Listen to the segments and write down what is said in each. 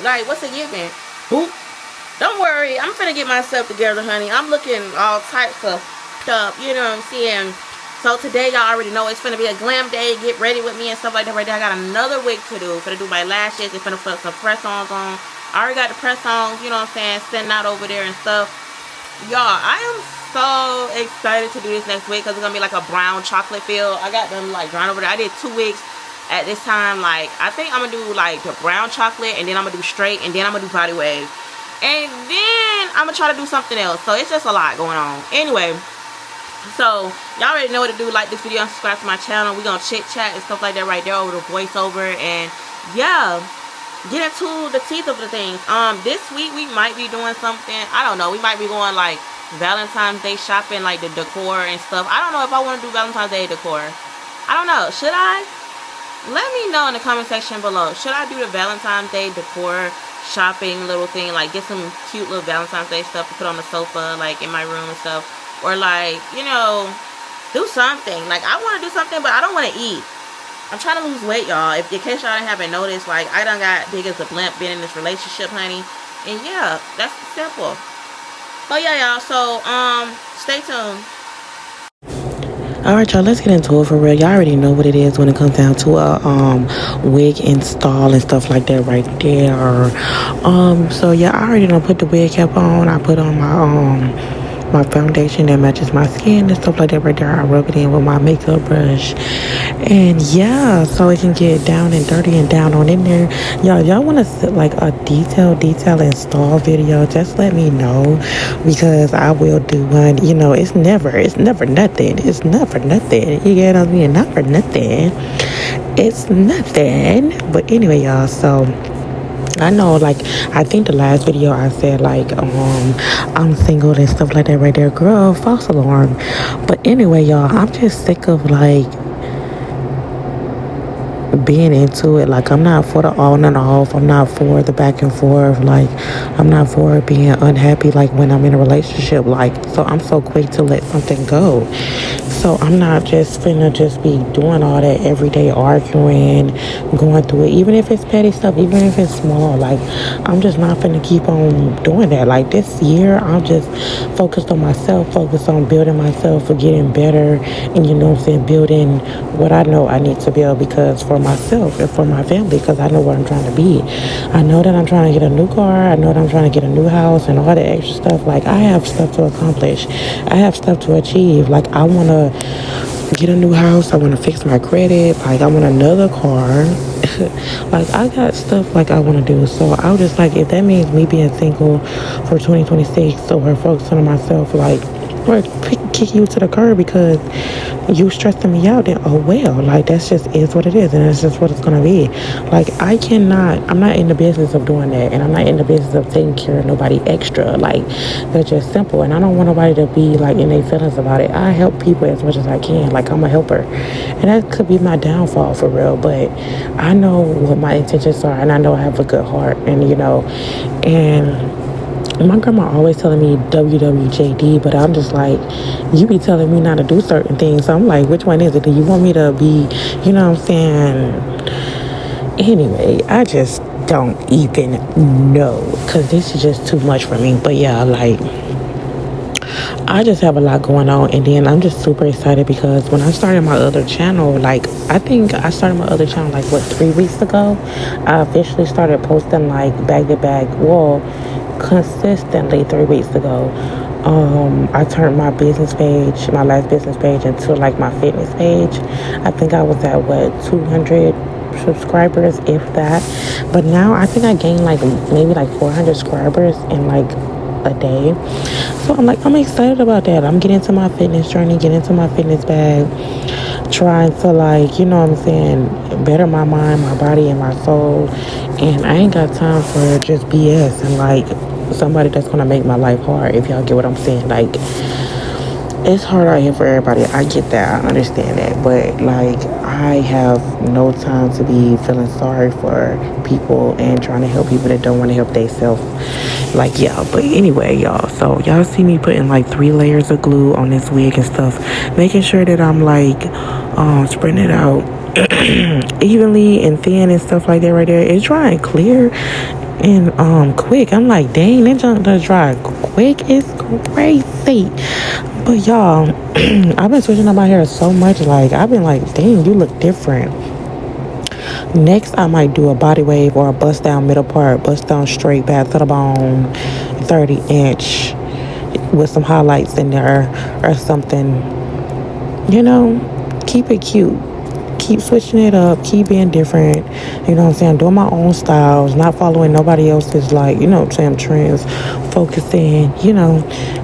Like, what's a given? Boop. Don't worry, I'm finna get myself together, honey. I'm looking all types of stuff, you know what I'm saying? So today, y'all already know it's finna be a glam day. Get ready with me and stuff like that right there. I got another wig to do. Finna do my lashes. It's finna put some press-ons on. I already got the press-ons, you know what I'm saying, sitting out over there and stuff. Y'all, I am so excited to do this next wig because it's gonna be like a brown chocolate feel. I got them like drawn over there. I did 2 wigs at this time. Like, I think I'm gonna do like the brown chocolate, and then I'm gonna do straight, and then I'm gonna do body wave. And then I'm gonna try to do something else. So it's just a lot going on. Anyway, so y'all already know what to do. Like this video and subscribe to my channel. We're gonna chit chat and stuff like that right there over the voiceover. And yeah, get into the teeth of the things. This week we might be doing something. I don't know. We might be going like Valentine's Day shopping, like the decor and stuff. I don't know if I want to do Valentine's Day decor. I don't know. Should I? Let me know in the comment section below. Should I do the Valentine's Day decor shopping little thing, like get some cute little Valentine's Day stuff to put on the sofa, like in my room and stuff, or like, you know, do something. Like, I want to do something, but I don't want to eat. I'm trying to lose weight, y'all. If in case y'all haven't noticed, like, I done got big as a blimp being in this relationship, honey. And yeah, that's simple. But yeah, y'all, so stay tuned. Alright, y'all, let's get into it for real. Y'all already know what it is when it comes down to a wig install and stuff like that right there. So yeah, I already done put the wig cap on. I put on my foundation that matches my skin and stuff like that right there. I rub it in with my makeup brush. And yeah, so it can get down and dirty and down on in there. Y'all want to set like a detail install video, just let me know, because I will do one. You know, it's never nothing. It's never nothing. You get what I mean? Not for nothing. It's nothing. But anyway, y'all, so I know, like, I think the last video I said, like, I'm single and stuff like that right there. Girl, false alarm. But anyway, y'all, I'm just sick of, like, being into it. Like, I'm not for the on and off. I'm not for the back and forth. Like, I'm not for being unhappy, like, when I'm in a relationship. Like, so I'm so quick to let something go. So I'm not just finna just be doing all that everyday arguing, going through it, even if it's petty stuff, even if it's small. Like, I'm just not finna keep on doing that. Like, this year, I'm just focused on myself, focused on building myself, for getting better, and, you know what I'm saying, building what I know I need to build, because for myself and for my family, because I know where I'm trying to be. I know that I'm trying to get a new car. I know that I'm trying to get a new house and all that extra stuff. Like, I have stuff to accomplish. I have stuff to achieve. Like, I want to get a new house. I want to fix my credit. Like, I want another car. Like, I got stuff like I want to do. So I was just like, if that means me being single for 2026 or focusing on myself, like, or kick you to the curb because you stressing me out, then oh well. Like, that's just is what it is, and that's just what it's gonna be. Like, I'm not in the business of doing that, and I'm not in the business of taking care of nobody extra. Like, that's just simple, and I don't want nobody to be like in their feelings about it. I help people as much as I can. Like, I'm a helper, and that could be my downfall for real, but I know what my intentions are, and I know I have a good heart, and, you know, and my grandma always telling me WWJD, but I'm just like, you be telling me not to do certain things. So I'm like, which one is it? Do you want me to be, you know what I'm saying? Anyway, I just don't even know, because this is just too much for me. But yeah, like, I just have a lot going on, and then I'm just super excited because when I started my other channel, like, I think I started my other channel like, what, 3 weeks ago? I officially started posting like back to back, well, consistently 3 weeks ago. I turned my business page, my last business page, into like my fitness page. I think I was at, what, 200 subscribers, if that. But now I think I gained like maybe like 400 subscribers in like a day. So I'm excited about that. I'm getting into my fitness journey, getting into my fitness bag, trying to, like, you know what I'm saying, better my mind, my body, and my soul. And I ain't got time for just BS and like somebody that's gonna make my life hard, if y'all get what I'm saying. Like, it's hard out here for everybody. I get that. I understand that. But, like, I have no time to be feeling sorry for people and trying to help people that don't want to help themselves. Like, yeah. But anyway, y'all. So, y'all see me putting, like, 3 layers of glue on this wig and stuff. Making sure that I'm, like, spreading it out evenly and thin and stuff like that right there. It's dry and clear. and quick. I'm like, dang, that junk does dry quick. It's crazy. But y'all, I've been switching up my hair so much. Like, I've been like, dang, you look different. Next, I might do a body wave or a bust down middle part, bust down straight back to the bone, 30-inch with some highlights in there or something. You know, keep it cute. Keep switching it up. Keep being different. You know what I'm saying? Doing my own styles, not following nobody else's, like, you know what I'm saying, trends. Focusing, you know,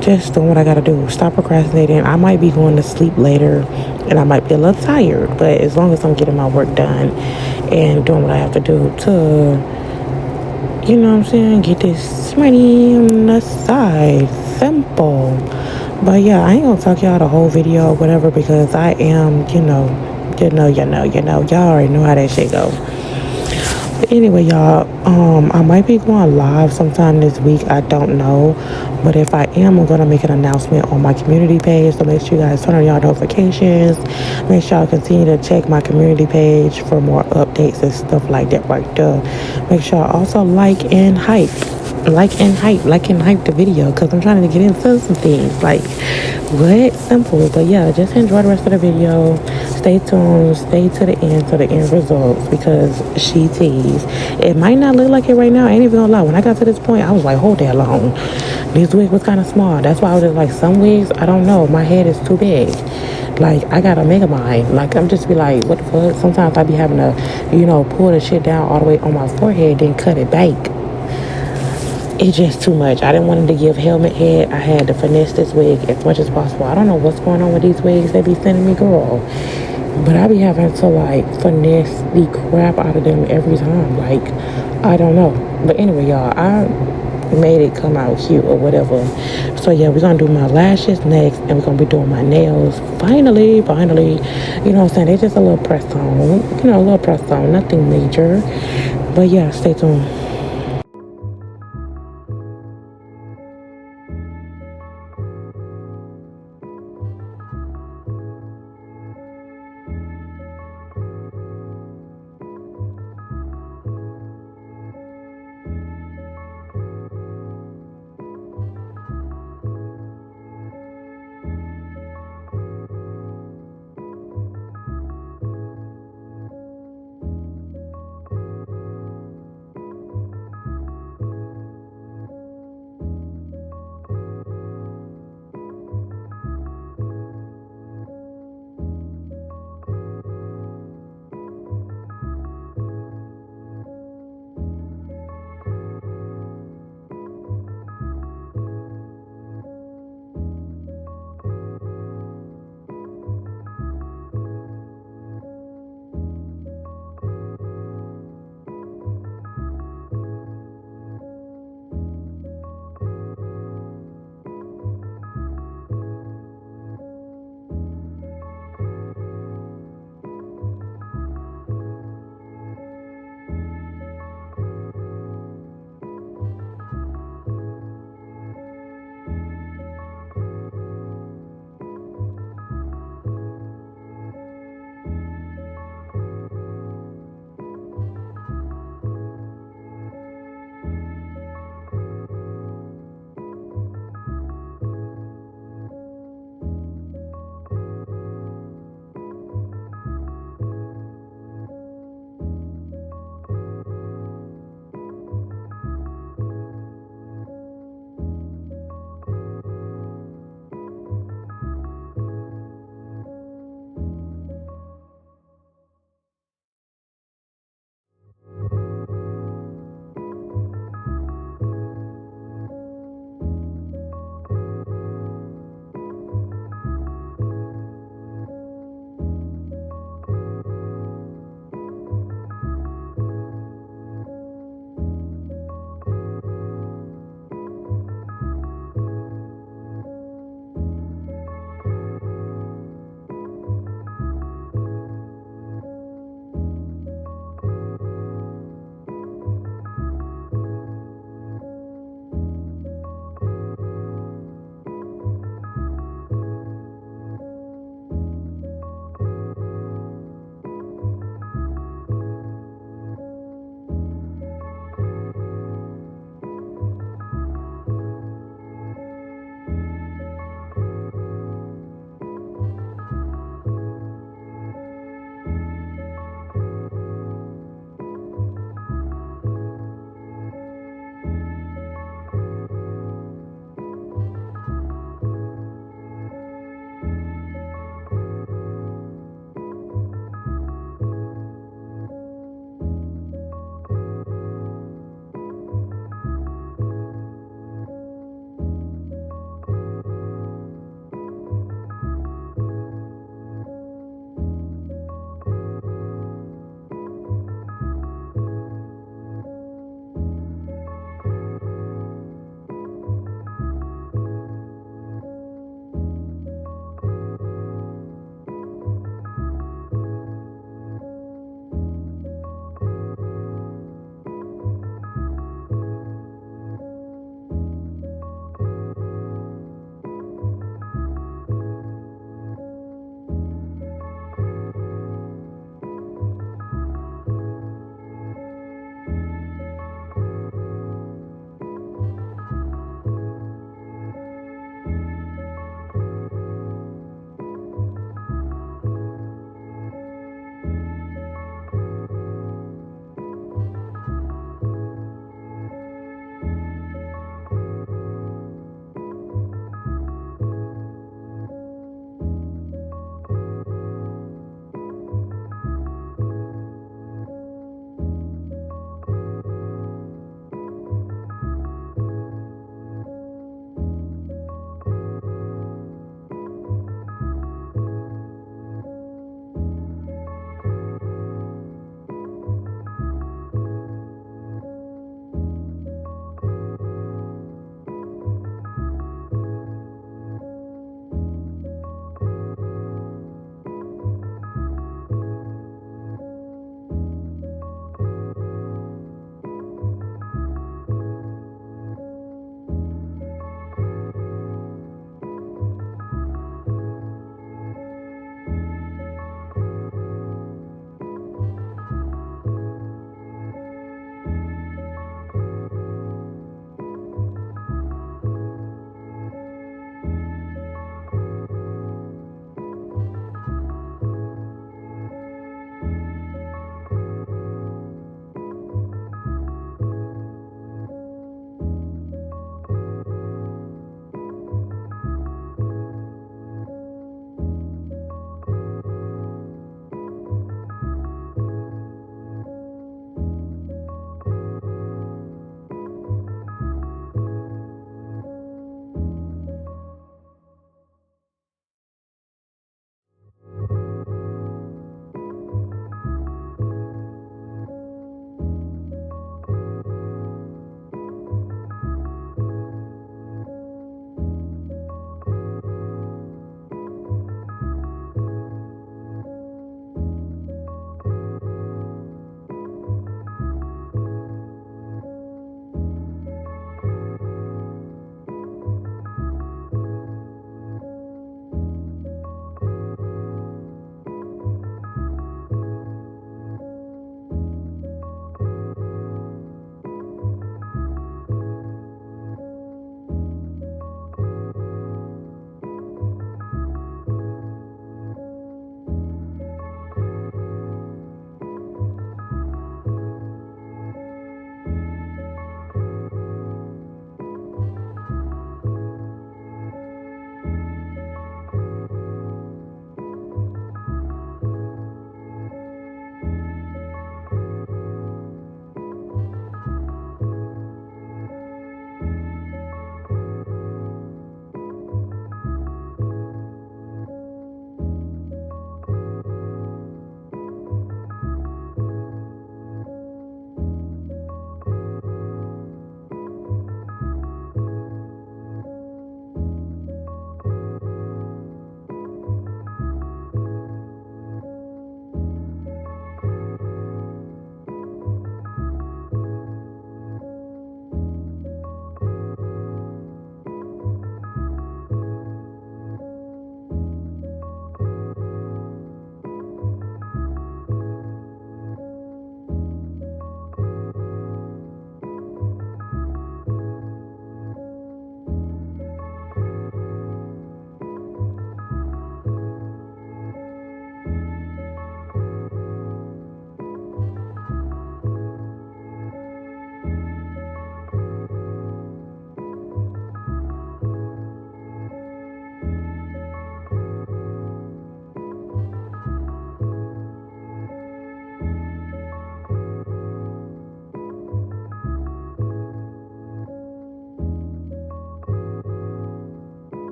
just doing what I gotta do. Stop procrastinating. I might be going to sleep later and I might be a little tired, but as long as I'm getting my work done and doing what I have to do to, you know what I'm saying, get this money on the side. Simple. But yeah, I ain't gonna talk y'all the whole video or whatever because I am, y'all already know how that shit go. But anyway, y'all, I might be going live sometime this week. I don't know. But if I am, I'm gonna make an announcement on my community page. So make sure you guys turn on y'all notifications. Make sure y'all continue to check my community page for more updates and stuff like that right there. Make sure y'all also like and hype the video because I'm trying to get into some things like what simple. But yeah, just enjoy the rest of the video. Stay tuned, stay to the end results because she teased. It might not look like it right now. I ain't even gonna lie, when I got to this point I was like, hold that long. This wig was kind of small. That's why I was just like, some wigs, I don't know, my head is too big. Like, I gotta make a mind. Like, I'm just be like, what the fuck? Sometimes I be having to, pull the shit down all the way on my forehead, then cut it back. It's just too much. I didn't want him to give helmet head. I had to finesse this wig as much as possible. I don't know what's going on with these wigs they be sending me, girl. But I be having to, like, finesse the crap out of them every time. Like, I don't know. But anyway, y'all, I made it come out cute or whatever. So, yeah, we're going to do my lashes next. And we're going to be doing my nails. Finally. You know what I'm saying? They just a little press on. A little press on. Nothing major. But, yeah, stay tuned.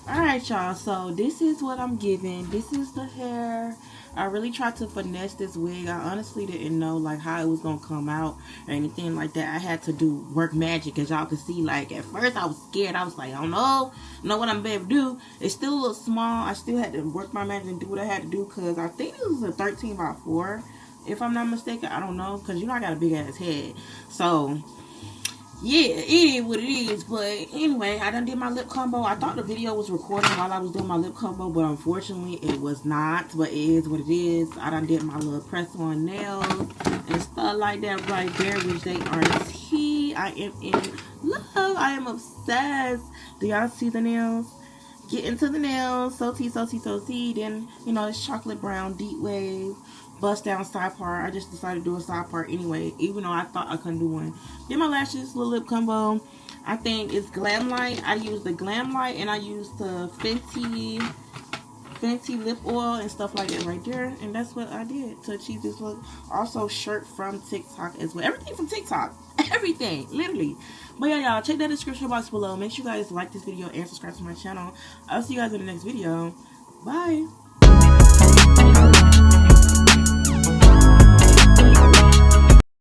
Alright, y'all, so this is what I'm giving. This is the hair. I really tried to finesse this wig. I honestly didn't know like how it was gonna come out or anything like that. I had to do work magic, as y'all can see. Like at first I was scared. I was like, I don't know what I'm able to do. It's still a little small. I still had to work my magic and do what I had to do, because I think it was a 13 by 4 if I'm not mistaken. I don't know, because you know I got a big ass head. So yeah, it is what it is. But anyway, I done did my lip combo. I thought the video was recording while I was doing my lip combo, but unfortunately it was not. But it is what it is. I done did my little press on nails and stuff like that right there, which they are tea. I am in love. I am obsessed. Do y'all see the nails? Get into the nails. So tea, so tea, so tea. Then, you know, it's chocolate brown, deep wave, bust down side part. I just decided to do a side part anyway, even though I thought I couldn't do one. Did my lashes, little lip combo. I think it's Glam Light. I used the Glam Light and I used the Fenty lip oil and stuff like that right there. And that's what I did to achieve this look. Also, shirt from TikTok as well. Everything from TikTok. Everything, literally. But yeah, y'all, check that description box below. Make sure you guys like this video and subscribe to my channel. I'll see you guys in the next video. Bye.